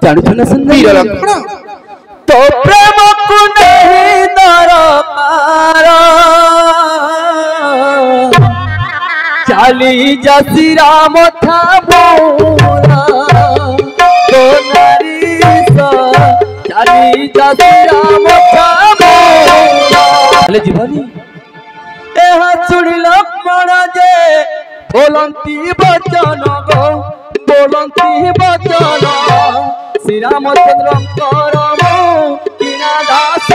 जानु ना सुंदरी तो प्रेम को नहीं दरकार चाली जसी राम था मोरा तो नारी सा चाली जसी राम था मोरा ले जीवनी ए हाथुड़ी लक्ष्मण जे बोलंती बचन गो बोलंती बचन श्री रामचंद्र करम किना दास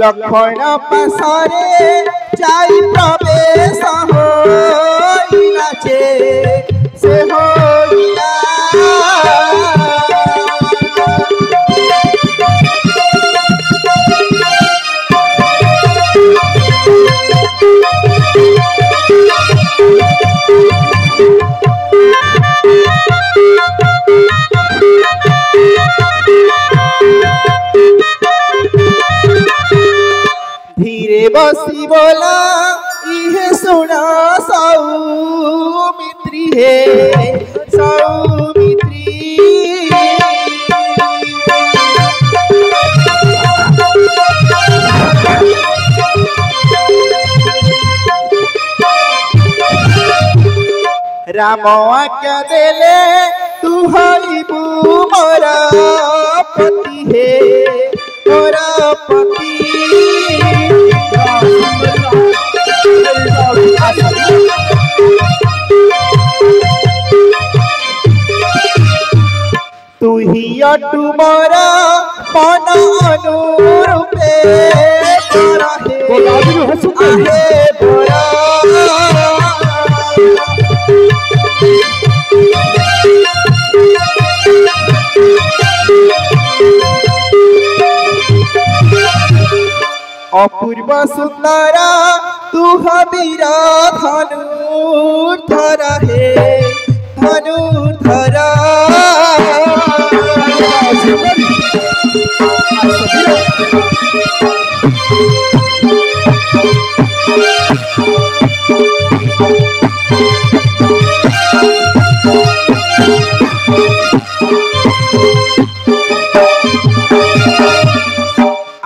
लक्ष्मण पासरे जाई प्रवेश होइला से होइला धीरे बसी बोला इहे सुना सौमित्री है सौमित्री राम आज्ञा देले तू हईबू मोरा पति है मोरा पति तू ही अटू मोरा मन अनुरूपे आहे बोरा अपूर्व सुंदर तू हबीरा धनुर्धर है धनुर्धर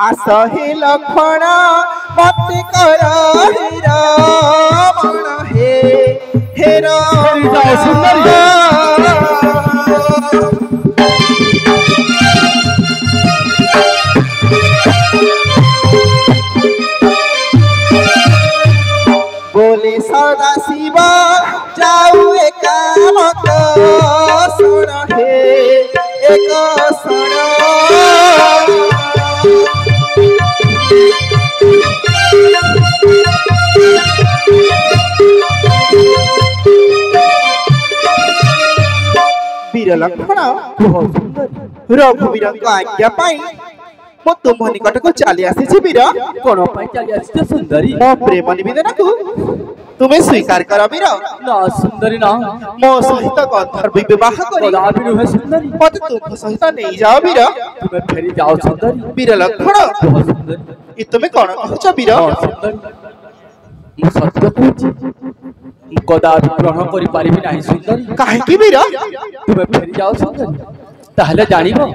आसहे लक्ष्मण मत कर रावण हे रावण बोले सदा शिव जाऊ एक मत सुन हे एक सुन वीर लक्ष्मण रघुवीर आज्ञा पाई मो तुम निकट को चली आसी वीर कोन पाई चली आसी सुंदरी मो प्रेम निवेदन को तुम्हें स्वीकार कर वीर ना सुंदरी ना मो सहित गंधर्व विवाह करी कदापि नुहे सुंदरी मत तुम सहित नहीं जाओ वीर तुम्हें फेरी जाओ सुंदरी वीर लक्ष्मण ये तुम्हें कौन कहछ वीर मु सत्य कहूची कदापि ग्रहण करि पारिबि नाही सुंदरी काहे की वीर तुम्हें फेरी जाओ सुंदरी ताहले जानिबो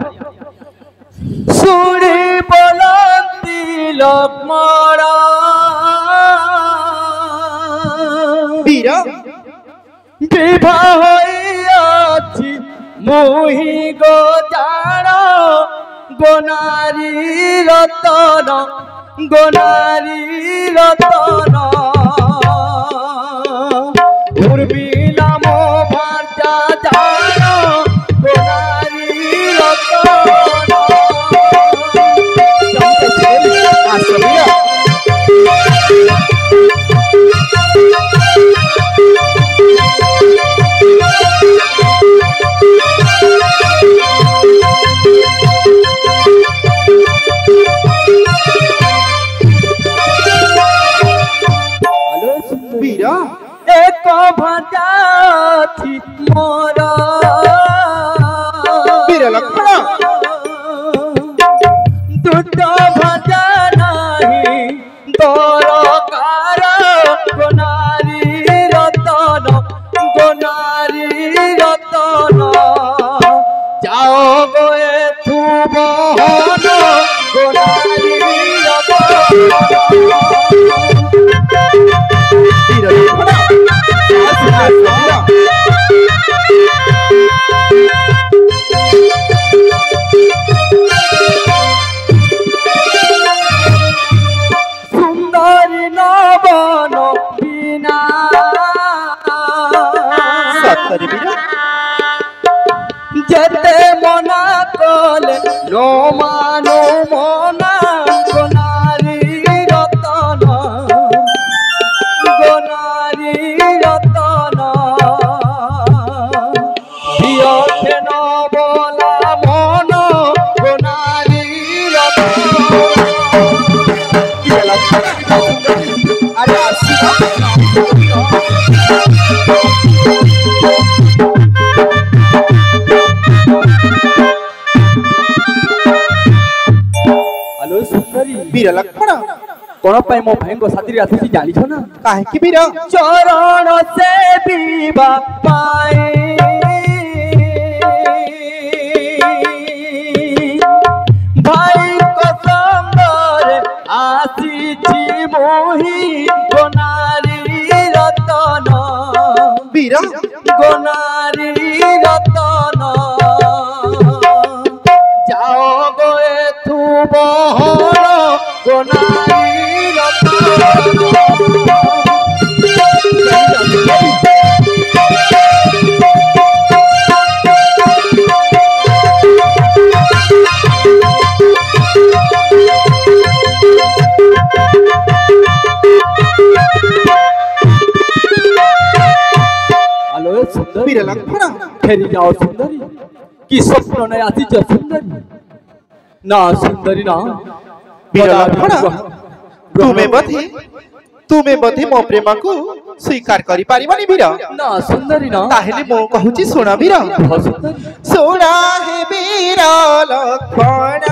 सुनी बोलंती लक्ष्मण वीर विवाह होइयाछि मोहि गो जान गोनारी रतन उर्मिला मो भार्या जान गोनारी रतन एक भजा थी मोरा বীর লক্ষণ দুটো ভাজা নাহি দরকার গোনারি রতন যাও গয়ে থুবহন গোনারি রতন বীর লক্ষণ সুন্দরী নবন বিনা সত্তর বীর যেতে মনা কলে নো মানো মনা গোনারি রতন ভিয়তে নবলা মন গোনারি রতন আরে আসি আলো সুন্দরী বীর লক্ষণ কোন পাই মো ভাইঙ্গ সাথী আসুছি জানিছ না কাহিকি বীর চরণ সে বিবা পাই ভাই কসঙ্গরে আসিছি মোহি গোনারি রতন বীর গোনারি রতন যাও গয়ে থুবহন গোনারি রতন আলো সুন্দরী বীর লক্ষণ ফেরি যাও সুন্দরী কি স্বপ্ন নেই আসিছ সুন্দরী না সুন্দরী না বীর লক্ষণ ତୁମେ ବୋଧେ ମୋ ପ୍ରେମକୁ ସ୍ୱୀକାର କରିପାରିବନି ବୀର ନା ସୁନ୍ଦରୀ ନା ତାହେଲେ ମୁଁ କହୁଛି ଶୁଣ ବୀର ଶୁଣ ହେ ବୀର ଲକ୍ଷଣ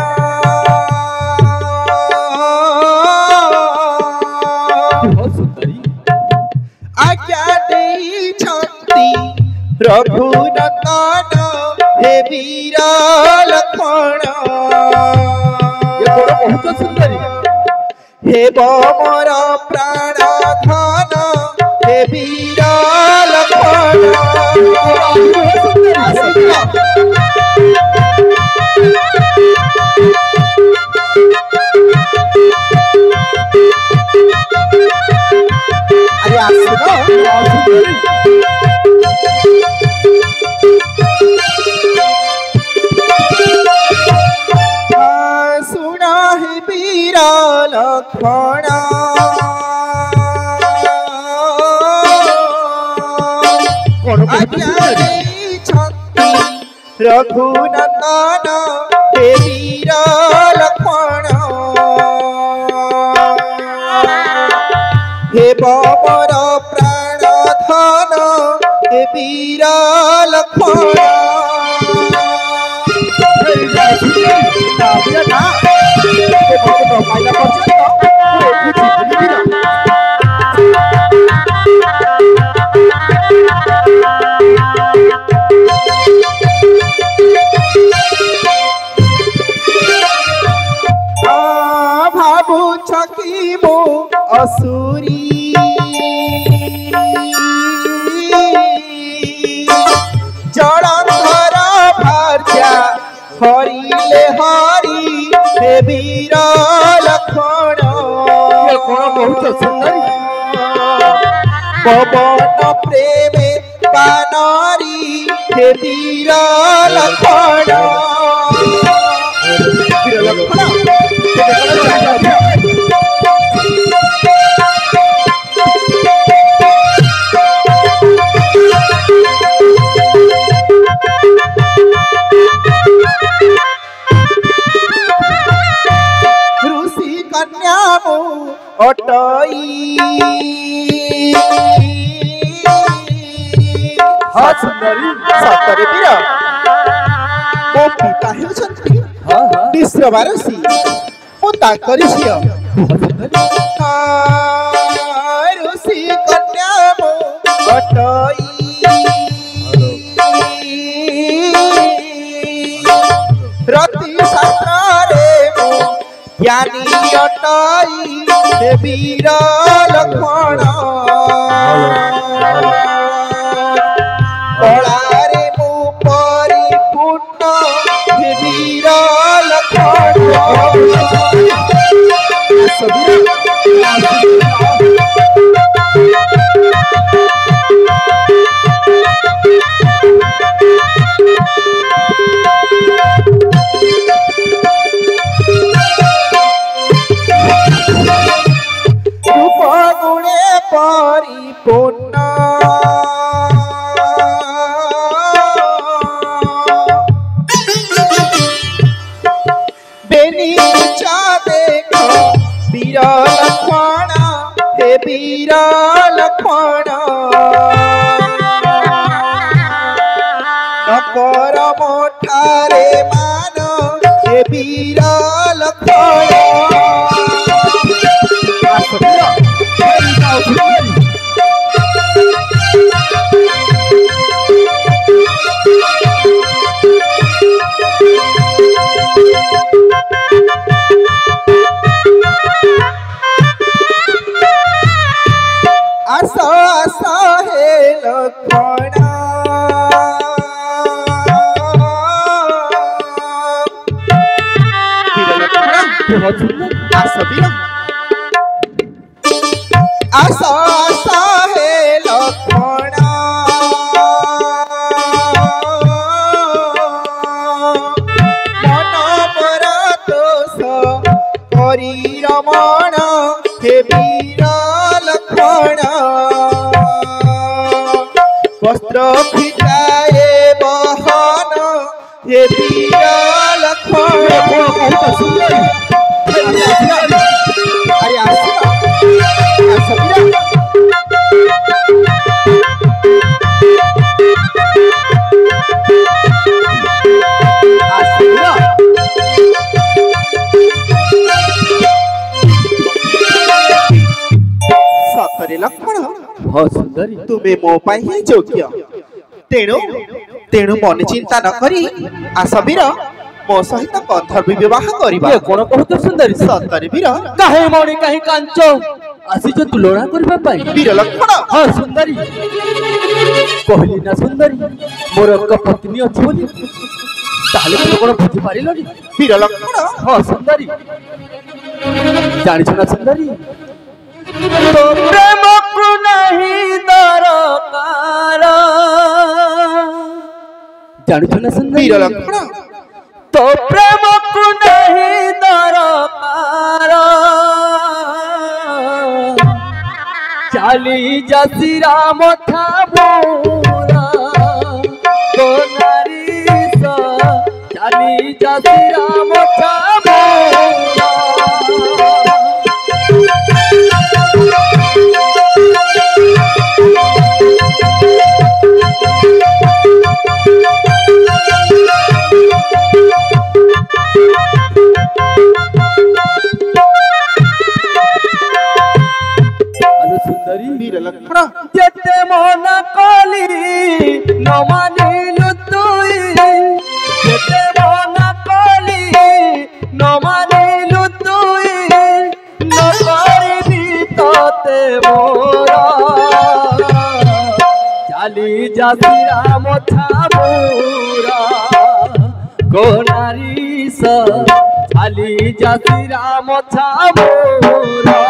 ଆଜ୍ଞା ଦେଇଛନ୍ତି ରଘୁନନ୍ଦନ ହେ ବୀର ଲକ୍ଷଣ ବହୁତ ସୁନ୍ଦରୀ হেব মোর প্রাণ ধন হে বীর লক্ষণ আরে আসুন শুণ হে বীর লক্ষণ রঘুনন্দন হে বীর লক্ষণ হে বমর প্রাণ ধন হে বীর লক্ষণ ভাবুছ কি মো অসুরী জড়ন্ধর ভার্যা হরিলে হরি হে বীর লক্ষণ বহুত সুন্দরী পবন প্রেমে বানরি হে বীর লক্ষণ বীর লক্ষণ ऋषि कन्या मु अटई हाँ सुंदरी सतरे बीर मो ପିତା ହେଉଛନ୍ତି ହଁ ହଁ ବିଶ୍ଵବାରସୀ ମୁଁ ତାଙ୍କରି ଝିଅ ଋଷି କନ୍ୟା ମୁଁ ଅଟଇ ରତି ଶାସ୍ତ୍ରରେ ମୁଁ ଜ୍ଞାନୀ ଅଟଇ ହେ ବୀର ଲକ୍ଷ୍ମଣ କଳାରେ ମୁଁ ପରିପୂର୍ଣ୍ଣ ହେ ବୀର ଲକ୍ଷ୍ମଣ রূপ গুণে পরিপূর্ণ বেনি দেখ বীর লক্ষ্মণ হে বীর লক্ষ্মণ নকর মোঠারে মান হে বীর লক্ষ্মণ আস আস হে লক্ষ্মণ আস বীর আস আস হে লক্ষ্মণ মন মর দোষ করি রমণ হে বীর লক্ষ্মণ বস্ত্র ফিটায়ে বহন হে বীর লক্ষ্মণ আরে আসো আসো বীর ସତରେ ଲକ୍ଷ୍ମଣ ହଁ ସୁନ୍ଦରୀ ତୁମେ ମୋ ପାଇଁ ହିଁ ଯୋଗ୍ୟ ତେଣୁ ତେଣୁ ମନେ ଚିନ୍ତା ନ କରି ଆସ ବୀର ମୋ ସହିତ ଗନ୍ଧର୍ବ ବିବାହ କରିବା ଇଏ କଣ କହୁଛ ସୁନ୍ଦରୀ ସତରେ ବୀର କାହିଁ ମଣି କାହିଁ କାଞ୍ଚ ଆସିଛ ତୁଳନା କରିବା ପାଇଁ ବୀର ଲକ୍ଷ୍ମଣ ହଁ ସୁନ୍ଦରୀ କହିଲି ନା ସୁନ୍ଦରୀ ମୋର ଏକ ପତ୍ନୀ ଅଛି ବୋଲି ତାହେଲେ ତୁମେ କଣ ବୁଝିପାରିଲନି ବୀର ଲକ୍ଷ୍ମଣ ହଁ ସୁନ୍ଦରୀ ଜାଣିଛ ନା ସୁନ୍ଦରୀ तो प्रेम को नहीं दरकार जानू ना सुंदरी बीर लक्ष्मण तो प्रेम को नहीं दरकार चाली जसी राम था बोला तो नारी सा चाली जसी राम था बोला बीर लक्ष्मण जेते मन कली न मानिलु तुई जेते मन कली न मानिलु तुई न करबी तते मोरा चाली जासी राम छाबुरा गोनारी स चाली जासी राम छाबुरा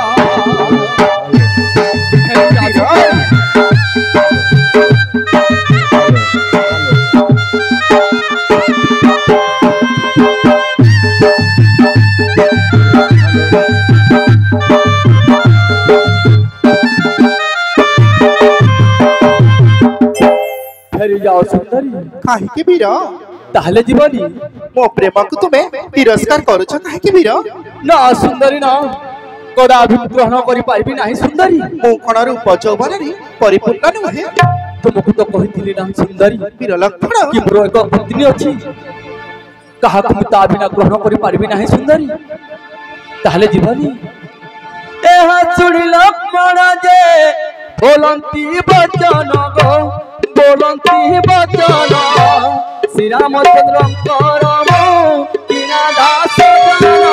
फेरी जाओ सुंदरी काहे वीर ताहले जीवनी मो प्रेम को तुमे तिरस्कार करूछ काहे वीर ना सुंदरी ना कदापि ग्रहण करि पारबी नाही सुंदरी मो कोन रूप चौबनरी परिपूर्ण नुहे तुमको तो कहिथिली ना सुंदरी वीर लक्ष्मण कि मोर एक पत्नी अछि କାହାକୁ ବି ତା ବିନା ଗ୍ରହଣ କରିପାରିବି ନାହିଁ ସୁନ୍ଦରୀ। ତାହେଲେ ଯିବନି? ଏହା ଶୁଣି ଲକ୍ଷ୍ମଣ ଯେ ବୋଲନ୍ତି ବଚନ ଗో, ବୋଲନ୍ତି ବଚନ ଶ୍ରୀରାମଚନ୍ଦ୍ରଙ୍କର ମୁଁ କିଣା ଦାସ ଜନ।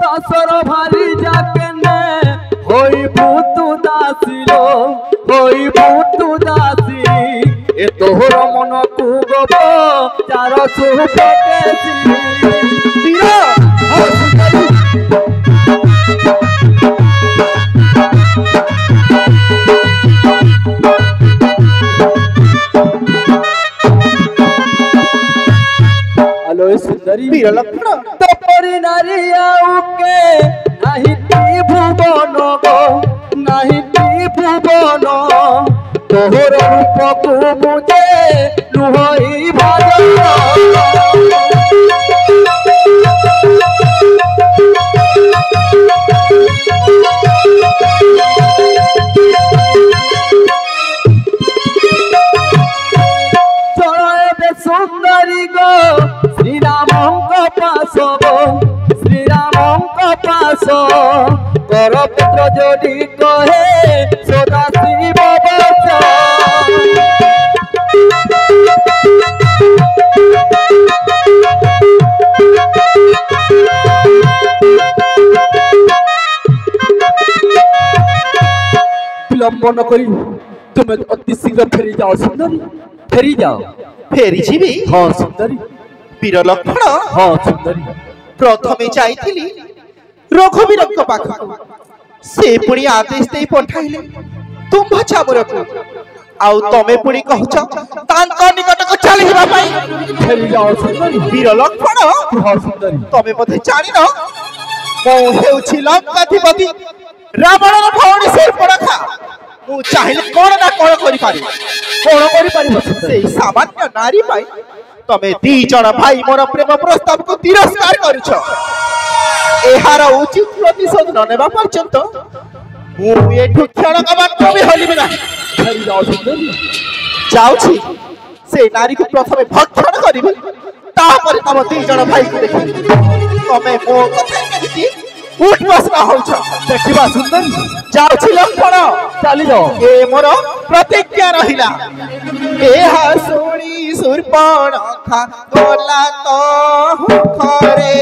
দাসর ভারি যাকেনে হইবু তু দাসী লো, হইবু তু দাসী এ তোর মনকু গব চার সুপকেশী। আলো সুন্দরী বীর লক্ষ্মণ তপরি নারী আউকে নাহি ভুবন গো, নাহি ভুবন তোহর রূপকু মুজে লুহই ভজন। সুন্দরী গো শ্রীরামঙ্ক পাশ গো, শ্রীরামঙ্ক পাশ কর পুত্র যদি কহে সদা শিব বচ। বিলম্ব ন করি তুমি অতি শীঘ্র ফেরি যাও সুন্দরী, ফেরি যাও। ফেরি যাবি? হ্যাঁ সুন্দরী। বীর লক্ষ্মণ হ্যাঁ সুন্দরী। প্রথমে যাইଥିଲି রঘুবীরଙ୍କ ପାଖକୁ, ସେ ପୁଣି ଆଦେଶ ଦେଇ ପଠାଇଲେ ତୁମ୍ଭ ଚାମରକୁ, ଆଉ ତମେ ପୁଣି କହୁଛ ତାଙ୍କ ନିକଟକୁ ଚାଲି ଯିବା ପାଇଁ। ଫେରି ଯାଅ ସୁନ୍ଦରୀ। ବୀର ଲକ୍ଷ୍ମଣ ହଁ ସୁନ୍ଦରୀ। ତମେ ବୋଧେ ଜାଣିନ ମୁଁ ହେଉଛି ଲଙ୍କାଧିପତି ରାବଣର ଭଉଣୀ ଶୂର୍ପଣଖା। ମୁଁ ଚାହିଁଲେ କଣ ନା କଣ କରିପାରିବି। କଣ କରିପାରିବ ସୁନ୍ଦରୀ? ସେଇ ସାମାନ୍ୟ ନାରୀ ପାଇଁ ତମେ ଦି ଜଣ ଭାଇ ମୋର ପ୍ରେମ ପ୍ରସ୍ତାବକୁ ତିରସ୍କାର କରୁଛ। ଏହାର ଉଚିତ ପ୍ରତିଶୋଧ ନ ନେବା ପର୍ଯ୍ୟନ୍ତ ମୁଁ ଏଠୁ କ୍ଷଣକ ମାତ୍ର ବି ହଲିବି ନାହିଁ। ଫେରି ଯାଅ ସୁନ୍ଦରୀ। ଯାଉଛି ସେ ନାରୀକୁ ପ୍ରଥମେ ଭକ୍ଷଣ କରିବି, ତାପରେ ତମ ଦି ଜଣ ଭାଇକୁ ଦେଖିବି। ତମେ ମୋ କଥା କେମିତି ଉଠ ବସବା ହଉଛ? ଦେଖିବା ସୁନ୍ଦରୀ। ଯାଉଛି ଲକ୍ଷ୍ମଣ, ଚାଲି ଯାଅ। ଏ ମୋର ପ୍ରତିଜ୍ଞା ରହିଲା। ଏହା ଶୁଣି ଶୂର୍ପଣଖା ଗଲା ତ ଘରେ।